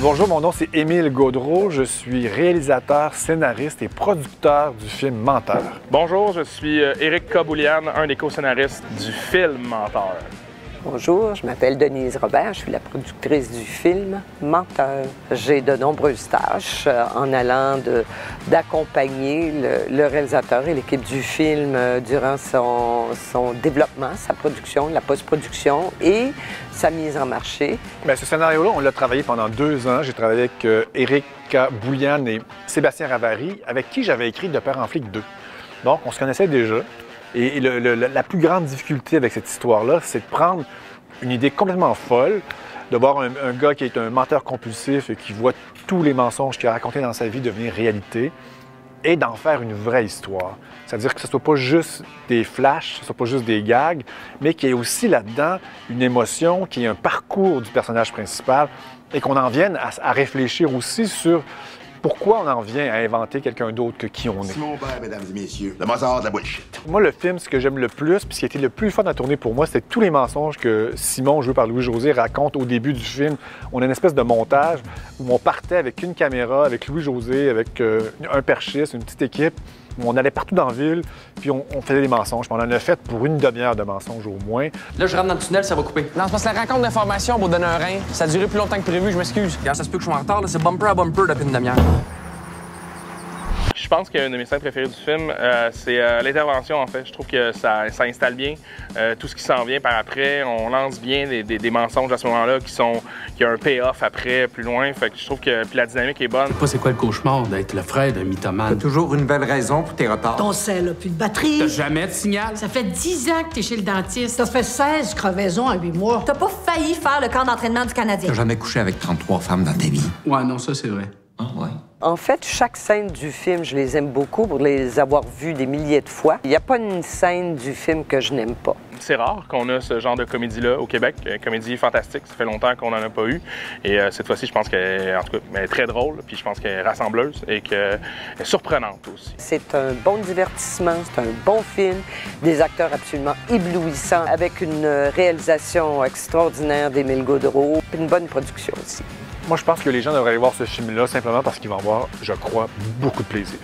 Bonjour, mon nom c'est Émile Gaudreault. Je suis réalisateur, scénariste et producteur du film Menteur. Bonjour, je suis Éric Kaboulian, un des co-scénaristes du film Menteur. Bonjour, je m'appelle Denise Robert, je suis la productrice du film Menteur. J'ai de nombreuses tâches en allant d'accompagner le réalisateur et l'équipe du film durant son développement, sa production, la post-production et sa mise en marché. Bien, ce scénario-là, on l'a travaillé pendant 2 ans. J'ai travaillé avec Éric Kaboulian et Sébastien Ravary, avec qui j'avais écrit De Père en flic 2. Donc, on se connaissait déjà. Et la plus grande difficulté avec cette histoire-là, c'est de prendre une idée complètement folle, de voir un gars qui est un menteur compulsif et qui voit tous les mensonges qu'il a racontés dans sa vie devenir réalité, et d'en faire une vraie histoire. C'est-à-dire que ce ne soit pas juste des flashs, ce ne soit pas juste des gags, mais qu'il y ait aussi là-dedans une émotion, qu'il y ait un parcours du personnage principal, et qu'on en vienne à réfléchir aussi sur pourquoi on en vient à inventer quelqu'un d'autre que qui on est. Simon Aubert, mesdames et messieurs, le Mozart de la bullshit. Moi, le film, ce que j'aime le plus, puis ce qui a été le plus fun à tourner pour moi, c'est tous les mensonges que Simon, joué par Louis-José, raconte au début du film. On a une espèce de montage où on partait avec une caméra, avec Louis-José, avec un perchiste, une petite équipe, où on allait partout dans la ville, puis on faisait des mensonges. Puis on en a fait pour une demi-heure de mensonges au moins. Là, je rentre dans le tunnel, ça va couper. Non, c'est parce que la rencontre d'informations pour donner un rein, ça a duré plus longtemps que prévu, je m'excuse. Quand ça se peut que je sois en retard, c'est bumper à bumper depuis une demi-heure. Je pense qu'une de mes scènes préférées du film, c'est l'intervention, en fait. Je trouve que ça installe bien tout ce qui s'en vient par après. On lance bien des mensonges à ce moment-là qui a un payoff après, plus loin. Fait que je trouve que puis la dynamique est bonne. Je sais pas c'est quoi le cauchemar d'être le frère d'un mythomane. T'as toujours une belle raison pour tes retards. Ton sel a plus de batterie. T'as jamais de signal? Ça fait 10 ans que t'es chez le dentiste. T'as fait 16 crevaisons en 8 mois. T'as pas failli faire le camp d'entraînement du Canadien. T'as jamais couché avec 33 femmes dans ta vie. Ouais, non, ça c'est vrai. Ah ouais? En fait, chaque scène du film, je les aime beaucoup pour les avoir vues des milliers de fois. Il n'y a pas une scène du film que je n'aime pas. C'est rare qu'on a ce genre de comédie-là au Québec. Comédie fantastique, ça fait longtemps qu'on n'en a pas eu. Et cette fois-ci, je pense qu'elle est très drôle, puis je pense qu'elle est rassembleuse et qu'elle est surprenante aussi. C'est un bon divertissement, c'est un bon film, des acteurs absolument éblouissants, avec une réalisation extraordinaire d'Émile Gaudreault, puis une bonne production aussi. Moi, je pense que les gens devraient aller voir ce film-là simplement parce qu'ils vont avoir, je crois, beaucoup de plaisir.